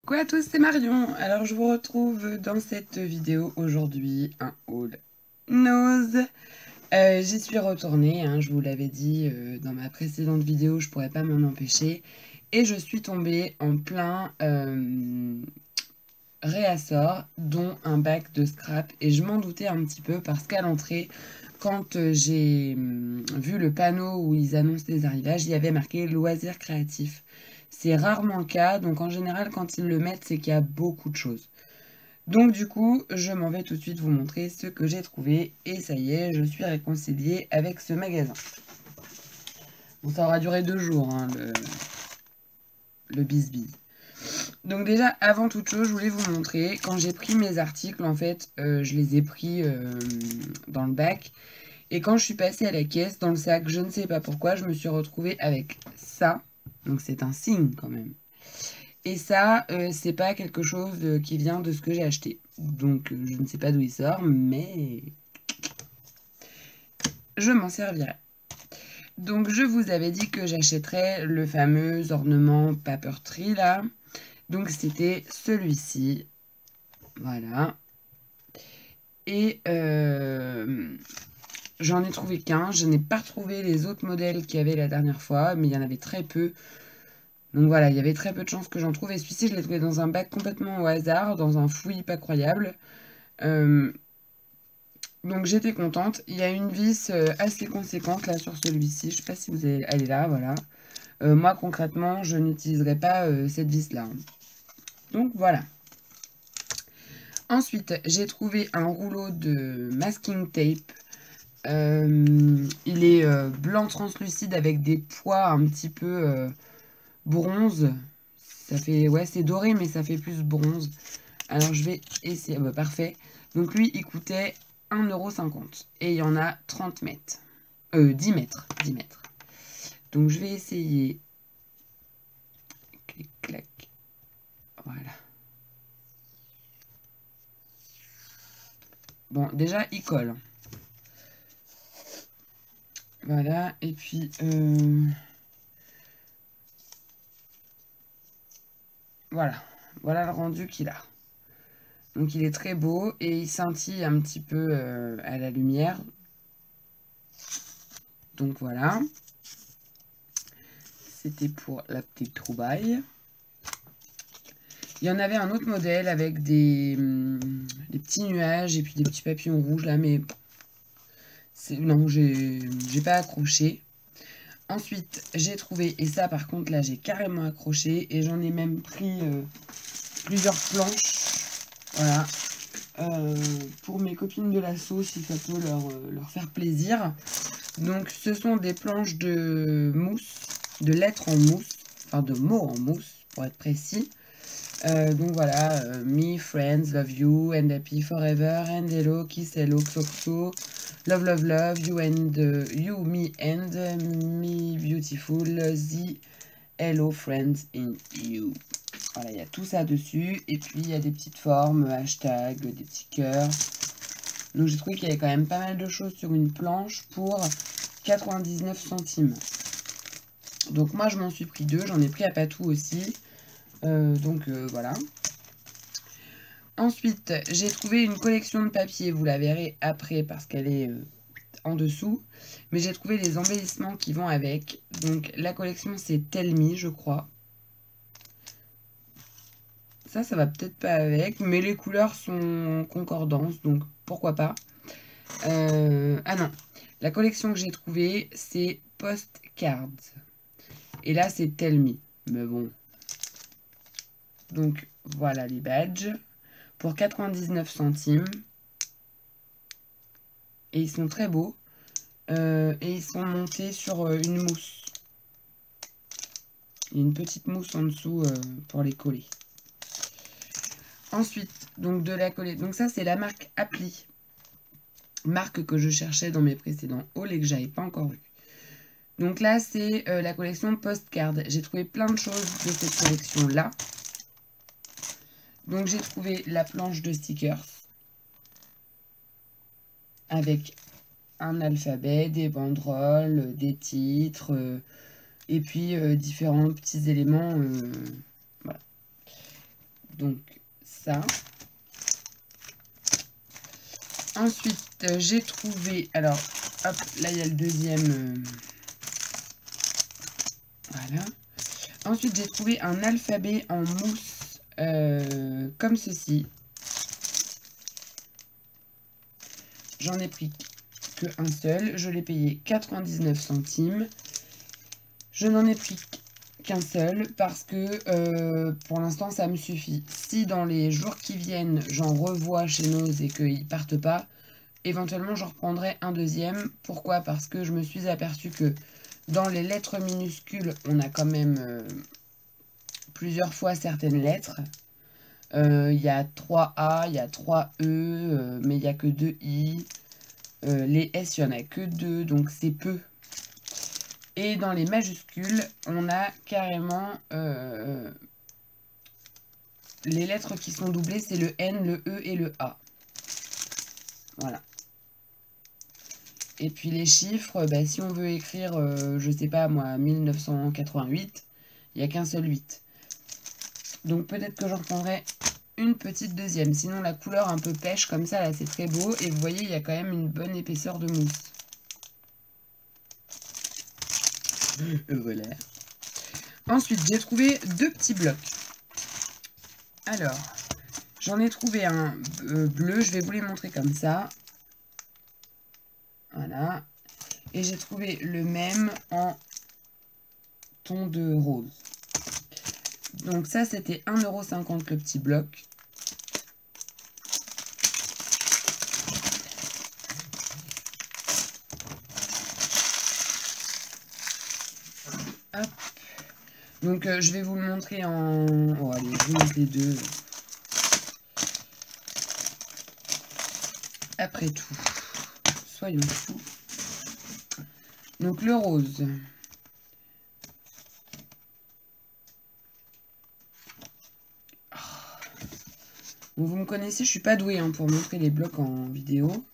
Coucou à tous, c'est Marion. Alors je vous retrouve dans cette vidéo aujourd'hui, un haul nose. J'y suis retournée, hein, je vous l'avais dit dans ma précédente vidéo, je pourrais pas m'en empêcher. Et je suis tombée en plein réassort, dont un bac de scrap. Et je m'en doutais un petit peu parce qu'à l'entrée, quand j'ai vu le panneau où ils annoncent les arrivages, il y avait marqué loisirs créatifs. C'est rarement le cas, donc en général quand ils le mettent, c'est qu'il y a beaucoup de choses. Donc du coup, je m'en vais tout de suite vous montrer ce que j'ai trouvé. Et ça y est, je suis réconciliée avec ce magasin. Bon, ça aura duré 2 jours, hein, le bisbis. Donc déjà, avant toute chose, je voulais vous montrer, quand j'ai pris mes articles, en fait, je les ai pris dans le bac. Et quand je suis passée à la caisse, dans le sac, je ne sais pas pourquoi, je me suis retrouvée avec ça. Donc c'est un signe quand même. Et ça, c'est pas quelque chose qui vient de ce que j'ai acheté. Donc je ne sais pas d'où il sort, mais je m'en servirai. Donc je vous avais dit que j'achèterais le fameux ornement Papeterie là. Donc c'était celui-ci. Voilà. Et j'en ai trouvé qu'un. Je n'ai pas retrouvé les autres modèles qu'il y avait la dernière fois, mais il y en avait très peu. Donc voilà, il y avait très peu de chances que j'en trouve. Et celui-ci, je l'ai trouvé dans un bac complètement au hasard, dans un fouillis pas croyable. Donc j'étais contente. Il y a une vis assez conséquente là sur celui-ci. Je sais pas si vous avez... Elle est là, voilà. Moi, concrètement, je n'utiliserai pas cette vis-là, hein. Donc voilà. Ensuite, j'ai trouvé un rouleau de masking tape. Il est blanc translucide avec des pois un petit peu bronze. Ça fait, ouais, c'est doré, mais ça fait plus bronze. Alors, je vais essayer. Ah bah, parfait. Donc, lui, il coûtait 1,50 €. Et il y en a 30 mètres. 10 mètres. 10 mètres. Donc, je vais essayer. Clic, clac. Voilà. Bon, déjà, il colle. Voilà. Et puis, voilà. Voilà le rendu qu'il a. Donc il est très beau et il scintille un petit peu à la lumière. Donc voilà. C'était pour la petite trouvaille. Il y en avait un autre modèle avec des petits nuages et puis des petits papillons rouges là, mais non, j'ai pas accroché. Ensuite, j'ai trouvé, et ça par contre là j'ai carrément accroché, et j'en ai même pris plusieurs planches. Voilà. Pour mes copines de l'assaut, si ça peut leur faire plaisir. Donc ce sont des planches de mousse, de lettres en mousse, enfin de mots en mousse pour être précis. Donc voilà, me, friends, love you, and happy forever, and hello, kiss, hello, xoxo, love, love, love, you and you, me, and me, beautiful, the hello, friends in you. Voilà, il y a tout ça dessus. Et puis il y a des petites formes, hashtag, des petits cœurs. Donc j'ai trouvé qu'il y avait quand même pas mal de choses sur une planche pour 99 centimes. Donc moi je m'en suis pris 2, j'en ai pris à Patou aussi. Voilà. Ensuite, j'ai trouvé une collection de papier, vous la verrez après parce qu'elle est en dessous. Mais j'ai trouvé les embellissements qui vont avec. Donc la collection c'est Tell Me, je crois. Ça va peut-être pas avec, mais les couleurs sont en concordance, donc pourquoi pas. Ah non, la collection que j'ai trouvée, c'est Postcards. Et là, c'est Tell Me. Mais bon. Donc, voilà les badges. Pour 99 centimes. Et ils sont très beaux. Et ils sont montés sur une mousse. Il y a une petite mousse en dessous pour les coller. Ensuite, donc de la coller. Donc ça, c'est la marque Appli. Marque que je cherchais dans mes précédents hauls et que j'avais pas encore vu. Donc là, c'est la collection Postcard. J'ai trouvé plein de choses de cette collection-là. Donc j'ai trouvé la planche de stickers avec un alphabet, des banderoles, des titres, et puis différents petits éléments. Voilà. Donc ça. Ensuite, j'ai trouvé... Alors, hop, là, il y a le deuxième... voilà. Ensuite, j'ai trouvé un alphabet en mousse comme ceci. J'en ai pris qu'un seul. Je l'ai payé 99 centimes. Je n'en ai pris qu'un seul parce que pour l'instant, ça me suffit. Si dans les jours qui viennent, j'en revois chez Nose et qu'ils ne partent pas, éventuellement, j'en reprendrai un deuxième. Pourquoi? Parce que je me suis aperçue que dans les lettres minuscules, on a quand même plusieurs fois certaines lettres. Il y a 3 A, il y a 3 E, mais il n'y a que 2 I. Les S, il n'y en a que 2, donc c'est peu. Et dans les majuscules, on a carrément les lettres qui sont doublées, c'est le N, le E et le A. Voilà. Et puis les chiffres, bah, si on veut écrire, je sais pas moi, 1988, il n'y a qu'un seul 8. Donc peut-être que j'en reprendrai une petite deuxième. Sinon la couleur un peu pêche comme ça, là c'est très beau. Et vous voyez, il y a quand même une bonne épaisseur de mousse. Voilà. Ensuite, j'ai trouvé 2 petits blocs. Alors, j'en ai trouvé un bleu, je vais vous les montrer comme ça. Voilà. Et j'ai trouvé le même en ton de rose. Donc ça, c'était 1,50 € le petit bloc. Hop. Donc je vais vous le montrer en... Oh allez, je vous montre les deux. Après tout, soyons fous. Donc le rose. Bon, vous me connaissez, je suis pas douée hein, pour montrer les blocs en vidéo.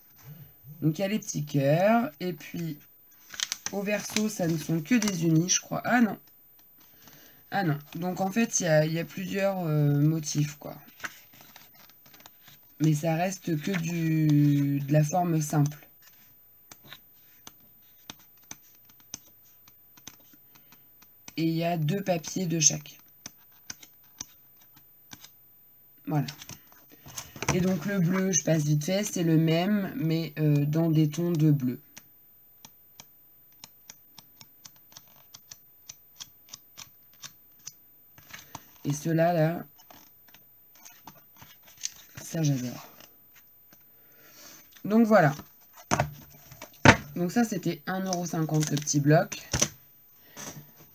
Donc il y a les petits cœurs. Et puis au verso, ça ne sont que des unis, je crois. Ah non. Ah non. Donc en fait, il y a plusieurs motifs, quoi. Mais ça reste que de la forme simple. Et il y a 2 papiers de chaque. Voilà. Et donc le bleu, je passe vite fait, c'est le même, mais dans des tons de bleu. Et ceux-là, là, ça j'adore. Donc voilà. Donc ça, c'était 1,50 € le petit bloc.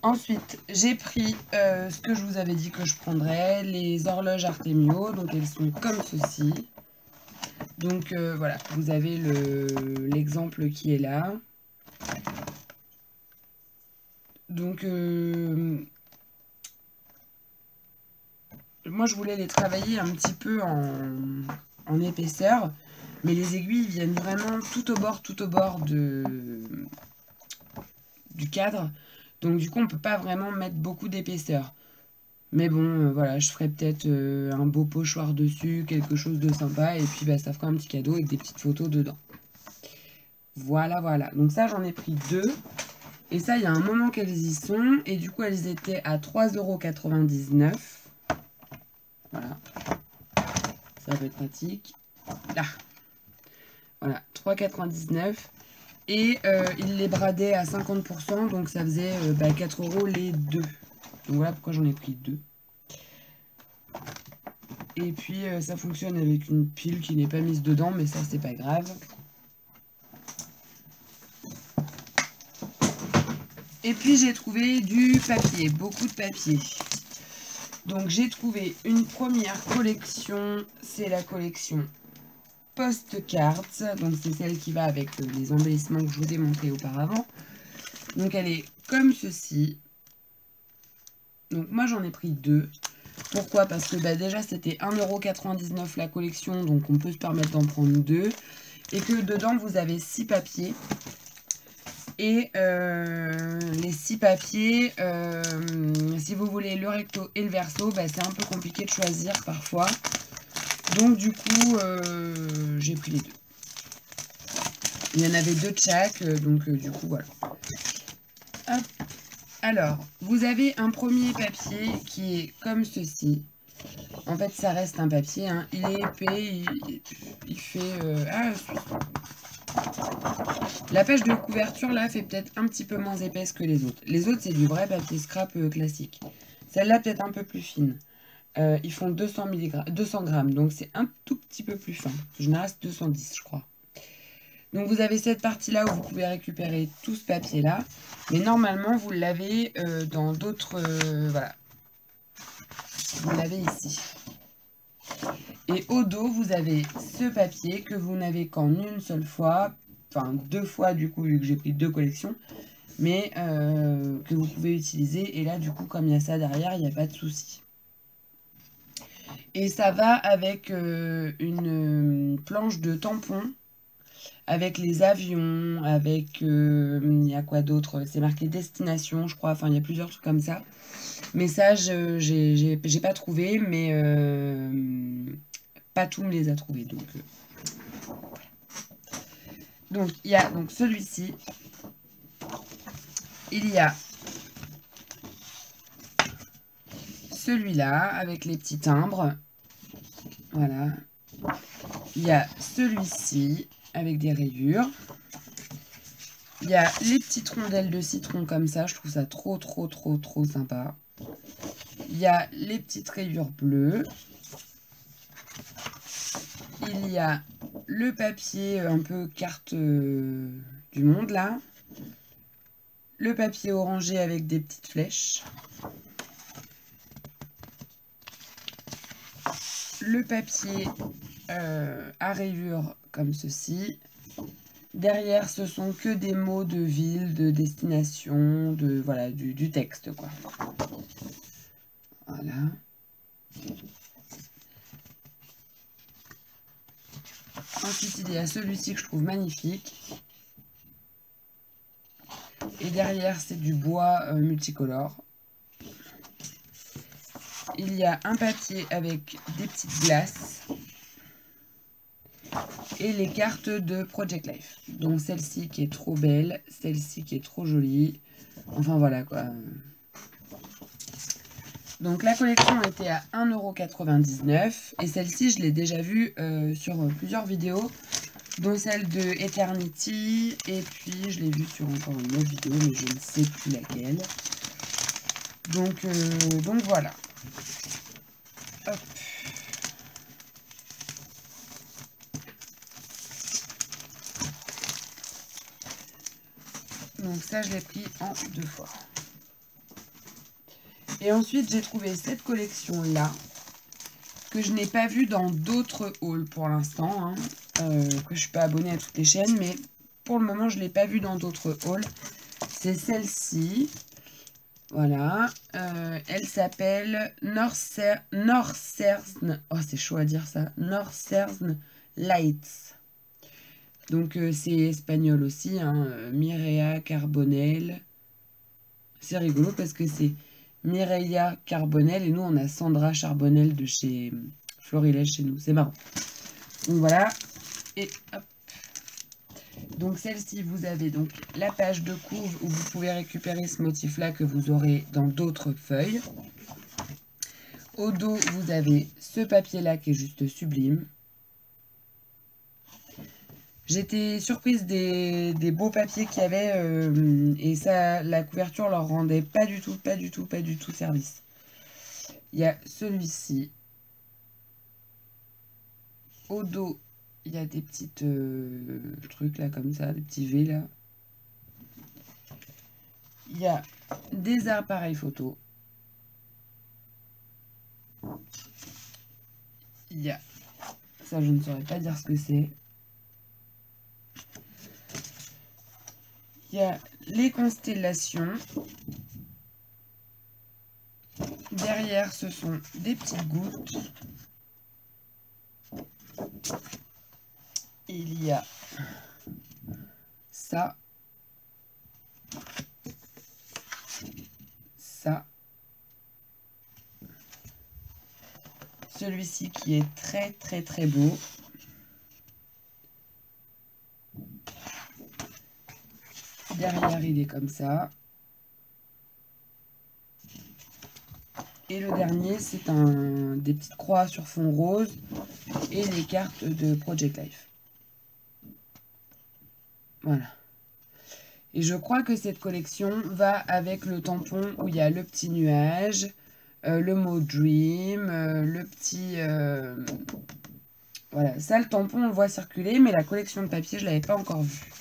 Ensuite, j'ai pris ce que je vous avais dit que je prendrais, les horloges Artemio. Donc elles sont comme ceci. Donc voilà, vous avez l'exemple qui est là. Donc moi je voulais les travailler un petit peu en épaisseur. Mais les aiguilles viennent vraiment tout au bord du cadre. Donc du coup, on ne peut pas vraiment mettre beaucoup d'épaisseur. Mais bon, voilà, je ferai peut-être un beau pochoir dessus, quelque chose de sympa. Et puis, bah, ça fera un petit cadeau avec des petites photos dedans. Voilà, voilà. Donc ça, j'en ai pris 2. Et ça, il y a un moment qu'elles y sont. Et du coup, elles étaient à 3,99 €. Voilà. Ça va être pratique. Là. Voilà, 3,99 €. Et il les bradait à 50%, donc ça faisait 4 € les 2. Donc voilà pourquoi j'en ai pris 2. Et puis ça fonctionne avec une pile qui n'est pas mise dedans, mais ça c'est pas grave. Et puis j'ai trouvé du papier, beaucoup de papier. Donc j'ai trouvé une première collection, c'est la collection Postcards, donc c'est celle qui va avec les embellissements que je vous ai montrés auparavant. Donc elle est comme ceci. Donc moi j'en ai pris 2. Pourquoi? Parce que déjà c'était 1,99 € la collection, donc on peut se permettre d'en prendre 2. Et que dedans vous avez 6 papiers. Et les 6 papiers, si vous voulez le recto et le verso, bah, c'est un peu compliqué de choisir parfois. Donc du coup, j'ai pris les deux. Il y en avait 2 de chaque, donc du coup, voilà. Hop. Alors, vous avez un premier papier qui est comme ceci. En fait, ça reste un papier, hein. Il est épais, il fait... la page de couverture, là, fait peut-être un petit peu moins épaisse que les autres. Les autres, c'est du vrai papier scrap classique. Celle-là, peut-être un peu plus fine. Ils font 200 grammes, donc c'est un tout petit peu plus fin. En général, c'est 210, je crois. Donc, vous avez cette partie-là où vous pouvez récupérer tout ce papier-là. Mais normalement, vous l'avez dans d'autres... voilà. Vous l'avez ici. Et au dos, vous avez ce papier que vous n'avez qu'en une seule fois. Enfin, 2 fois, du coup, vu que j'ai pris 2 collections. Mais que vous pouvez utiliser. Et là, du coup, comme il y a ça derrière, il n'y a pas de souci. Et ça va avec une planche de tampon, avec les avions, avec... il y a quoi d'autre? C'est marqué destination, je crois. Enfin, il y a plusieurs trucs comme ça. Mais ça, j'ai pas trouvé, mais pas tout me les a trouvés. Donc il y a donc celui-ci. Il y a celui-là avec les petits timbres. Voilà. Il y a celui-ci avec des rayures. Il y a les petites rondelles de citron comme ça. Je trouve ça trop sympa. Il y a les petites rayures bleues. Il y a le papier un peu carte du monde là. Le papier orangé avec des petites flèches. Le papier à rayures comme ceci. Derrière, ce sont que des mots de ville, de destination, de voilà, du texte, quoi. Voilà. Ensuite, il y a celui-ci que je trouve magnifique. Et derrière, c'est du bois multicolore. Il y a un papier avec des petites glaces. Et les cartes de Project Life. Donc celle-ci qui est trop belle, celle-ci qui est trop jolie. Enfin voilà quoi. Donc la collection était à 1,99 € et celle-ci je l'ai déjà vue sur plusieurs vidéos, dont celle de Eternity, et puis je l'ai vue sur encore une autre vidéo mais je ne sais plus laquelle. Donc voilà. Hop. Donc ça je l'ai pris en 2 fois. Et ensuite, j'ai trouvé cette collection-là, que je n'ai pas vue dans d'autres hauls pour l'instant. Hein, que je ne suis pas abonnée à toutes les chaînes, mais pour le moment, je ne l'ai pas vue dans d'autres hauls. C'est celle-ci. Voilà. Elle s'appelle Northern... Oh, c'est chaud à dire ça. Northern Lights. Donc, c'est espagnol aussi. Hein, Mireia Carbonell. C'est rigolo parce que c'est... Mireia Carbonell et nous on a Sandra Charbonnel de chez Florilège chez nous, c'est marrant. Donc voilà, et hop. Donc celle-ci vous avez donc la page de couve où vous pouvez récupérer ce motif là que vous aurez dans d'autres feuilles. Au dos vous avez ce papier là qui est juste sublime. J'étais surprise des beaux papiers qu'il y avait et ça, la couverture leur rendait pas du tout service. Il y a celui-ci. Au dos, il y a des petites trucs là comme ça, des petits V là. Il y a des appareils photo. Il y a, ça je ne saurais pas dire ce que c'est. Il y a les constellations. Derrière, ce sont des petites gouttes. Il y a ça. celui-ci qui est très très très beau. Derrière, il est comme ça. Et le dernier, c'est des petites croix sur fond rose et les cartes de Project Life. Voilà. Et je crois que cette collection va avec le tampon où il y a le petit nuage, le mot Dream, le petit... Voilà, ça, le tampon, on le voit circuler, mais la collection de papier, je ne l'avais pas encore vue.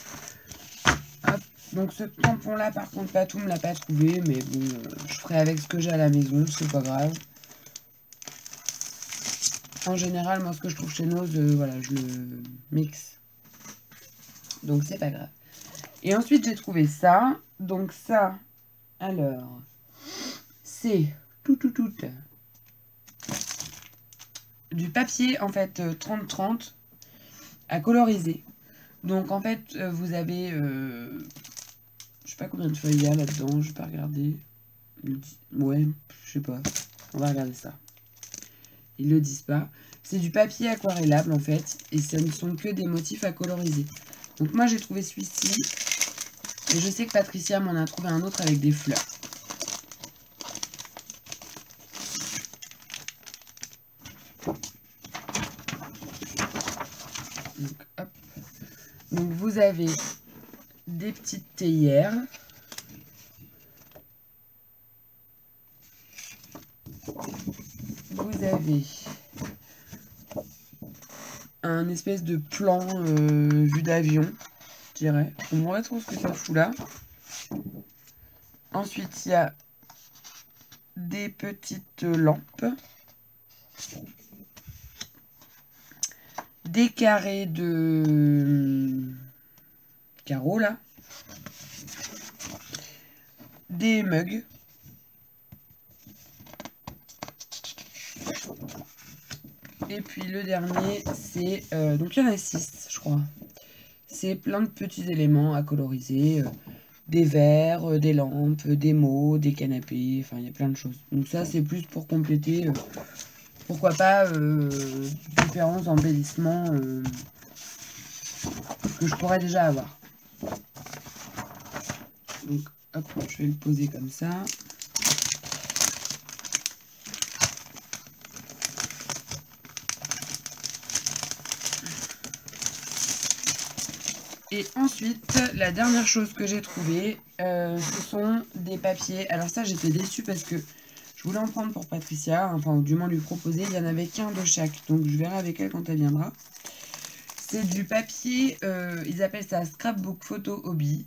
Hop. Donc ce tampon-là, par contre, Patou me l'a pas trouvé, mais bon, je ferai avec ce que j'ai à la maison, c'est pas grave. En général, moi, ce que je trouve chez Nose, voilà, je le mixe. Donc c'est pas grave. Et ensuite, j'ai trouvé ça. Donc ça, alors, c'est du papier, en fait, 30-30 à coloriser. Donc, en fait, vous avez, je sais pas combien de feuilles il y a là-dedans, je vais pas regarder. Ouais, je sais pas. On va regarder ça. Ils le disent pas. C'est du papier aquarellable, en fait, et ce ne sont que des motifs à coloriser. Donc, moi, j'ai trouvé celui-ci. Et je sais que Patricia m'en a trouvé un autre avec des fleurs. Donc, hop. Donc vous avez des petites théières. Vous avez un espèce de plan vue d'avion, je dirais. On voit trop ce que ça fout là. Ensuite, il y a des petites lampes. Des carrés de carreaux là. Des mugs. Et puis le dernier, c'est... donc il y en a 6, je crois. C'est plein de petits éléments à coloriser. Des verres, des lampes, des mots, des canapés. Enfin, il y a plein de choses. Donc ça, c'est plus pour compléter... pourquoi pas différents embellissements que je pourrais déjà avoir. Donc, hop, je vais le poser comme ça. Et ensuite, la dernière chose que j'ai trouvée, ce sont des papiers. Alors ça, j'étais déçue parce que je voulais en prendre pour Patricia, enfin, du moins lui proposer. Il n'y en avait qu'un de chaque, donc je verrai avec elle quand elle viendra. C'est du papier, ils appellent ça scrapbook photo hobby.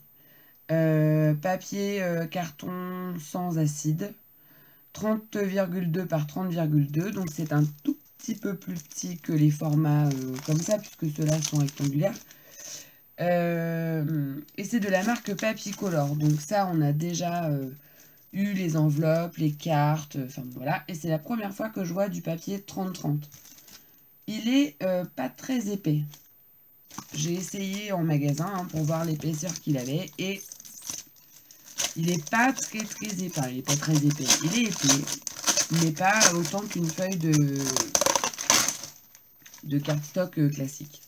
Papier carton sans acide. 30,2 par 30,2. Donc c'est un tout petit peu plus petit que les formats comme ça, puisque ceux-là sont rectangulaires. Et c'est de la marque Papicolor. Donc ça, on a déjà eu les enveloppes, les cartes, enfin voilà. Et c'est la première fois que je vois du papier 30-30. Il est pas très épais. J'ai essayé en magasin pour voir l'épaisseur qu'il avait et il n'est pas très épais. Il n'est pas très épais. Il est épais, mais pas autant qu'une feuille de cardstock classique.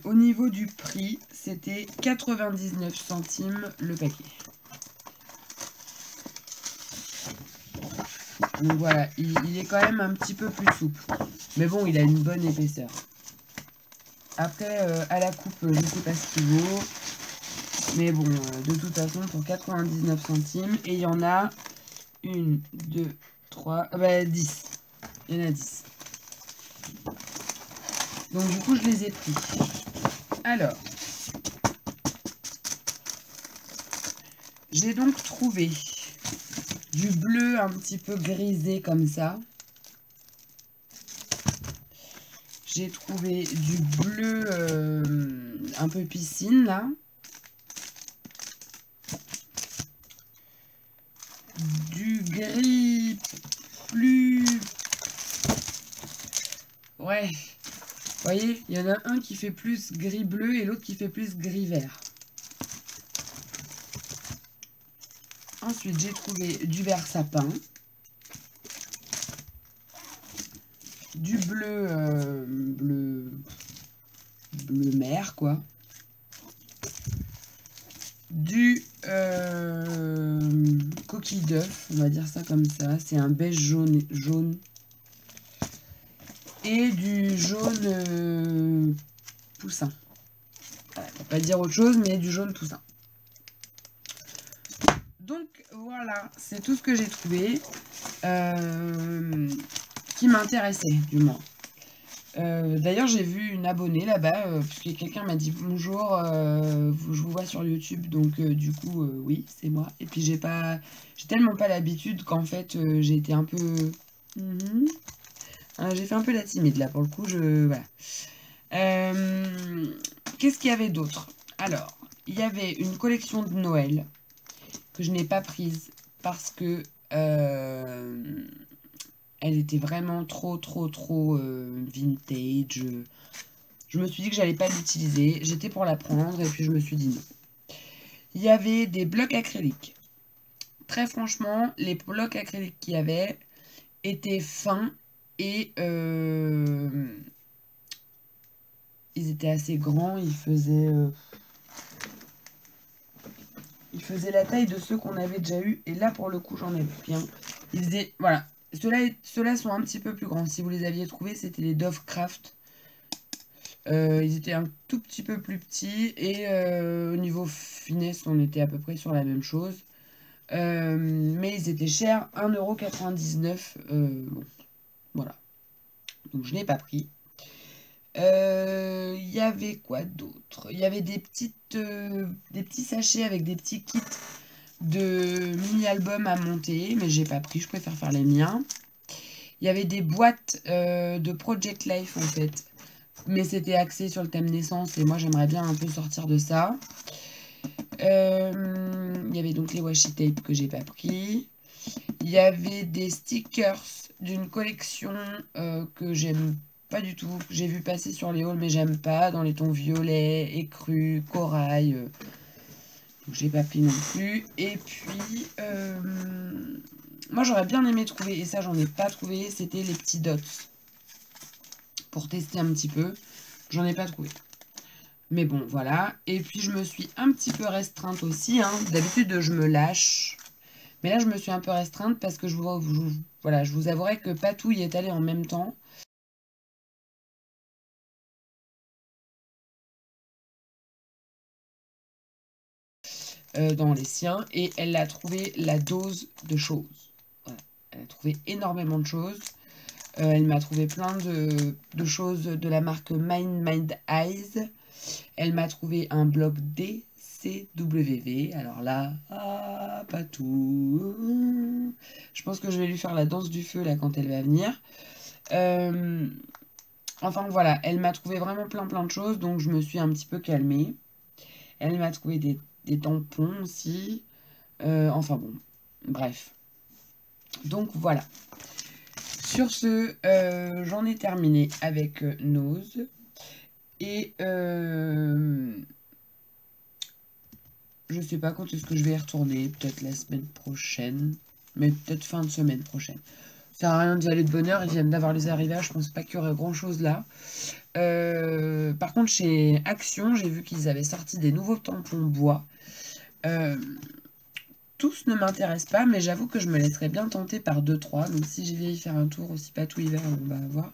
Au niveau du prix, c'était 99 centimes le paquet. Donc voilà, il est quand même un petit peu plus souple. Mais bon, il a une bonne épaisseur. Après, à la coupe, je ne sais pas ce qu'il vaut. Mais bon, de toute façon, pour 99 centimes. Et il y en a 1, 2, 3, 10. Il y en a 10. Donc du coup, je les ai pris. Alors, j'ai donc trouvé du bleu un petit peu grisé comme ça. J'ai trouvé du bleu un peu piscine là. Du gris plus... Ouais. Vous voyez, il y en a un qui fait plus gris-bleu et l'autre qui fait plus gris-vert. Ensuite, j'ai trouvé du vert sapin. du bleu, bleu mer, quoi. Du coquille d'œuf, on va dire ça comme ça. C'est un beige jaune. Et du jaune poussin. Voilà, on va pas dire autre chose, mais du jaune poussin. Donc voilà, c'est tout ce que j'ai trouvé qui m'intéressait, du moins. D'ailleurs, j'ai vu une abonnée là-bas, puisque quelqu'un m'a dit bonjour, je vous vois sur YouTube, donc du coup, oui, c'est moi. Et puis j'ai tellement pas l'habitude qu'en fait, j'ai été un peu... j'ai fait un peu la timide là, pour le coup, voilà. Qu'est-ce qu'il y avait d'autre? Alors, il y avait une collection de Noël que je n'ai pas prise parce que elle était vraiment trop vintage. Je me suis dit que j'allais pas l'utiliser. J'étais pour la prendre et puis je me suis dit non. Il y avait des blocs acryliques. Très franchement, les blocs acryliques qu'il y avait étaient fins et ils étaient assez grands. Ils faisaient la taille de ceux qu'on avait déjà eu. Et là, pour le coup, j'en ai plus un. Ils faisaient... Voilà. Ceux-là sont un petit peu plus grands. Si vous les aviez trouvés, c'était les Dove Craft. Ils étaient un tout petit peu plus petits. Et au niveau finesse, on était à peu près sur la même chose. Mais ils étaient chers. 1,99 €. Bon, voilà. Donc, je n'ai pas pris. Il y avait quoi d'autre? Il y avait des petits sachets avec des petits kits de mini-albums à monter, mais j'ai pas pris, je préfère faire les miens. Il y avait des boîtes de Project Life en fait, mais c'était axé sur le thème naissance et moi j'aimerais bien un peu sortir de ça. Il y avait donc les washi tape que j'ai pas pris. Il y avait des stickers d'une collection que j'aime pas du tout. J'ai vu passer sur les hauls mais j'aime pas, dans les tons violet, écru, corail. Donc j'ai pas pris non plus. Et puis, moi j'aurais bien aimé trouver, et ça j'en ai pas trouvé, c'était les petits dots. Pour tester un petit peu. J'en ai pas trouvé. Mais bon, voilà. Et puis je me suis un petit peu restreinte aussi. Hein. D'habitude je me lâche. Mais là je me suis un peu restreinte parce que je vous avouerai que pas tout y est allé en même temps. Dans les siens et elle a trouvé la dose de choses. Voilà. Elle a trouvé énormément de choses. Elle m'a trouvé plein de choses de la marque Mind Eyes. Elle m'a trouvé un bloc DCWV. Alors là, pas tout. Je pense que je vais lui faire la danse du feu là quand elle va venir. Enfin voilà, elle m'a trouvé vraiment plein de choses. Donc je me suis un petit peu calmée. Elle m'a trouvé des tampons aussi. Enfin bon, bref. Donc voilà. Sur ce, j'en ai terminé avec Nose. Et je sais pas quand est-ce que je vais y retourner. Peut-être la semaine prochaine. Mais peut-être fin de semaine prochaine. Ça sert à rien d'y aller de bonne heure. Ils viennent d'avoir les arrivages. Je pense pas qu'il y aurait grand-chose là. Par contre, chez Action, j'ai vu qu'ils avaient sorti des nouveaux tampons bois. Tous ne m'intéressent pas, mais j'avoue que je me laisserais bien tenter par 2-3. Donc si j'y vais y faire un tour aussi, pas tout hiver, on va voir.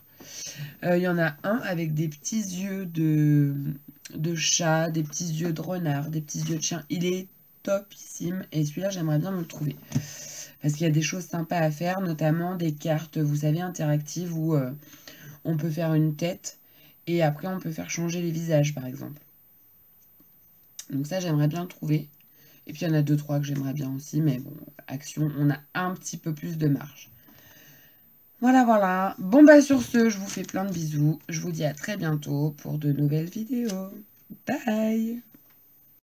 Il y en a un avec des petits yeux de chat, des petits yeux de renard, des petits yeux de chien. Il est topissime et celui-là, j'aimerais bien me le trouver. Parce qu'il y a des choses sympas à faire, notamment des cartes, vous savez, interactives où on peut faire une tête et après on peut faire changer les visages, par exemple. Donc ça, j'aimerais bien le trouver. Et puis il y en a 2-3 que j'aimerais bien aussi, mais bon, Action, on a un petit peu plus de marge. Voilà. Bon bah sur ce, je vous fais plein de bisous. Je vous dis à très bientôt pour de nouvelles vidéos. Bye!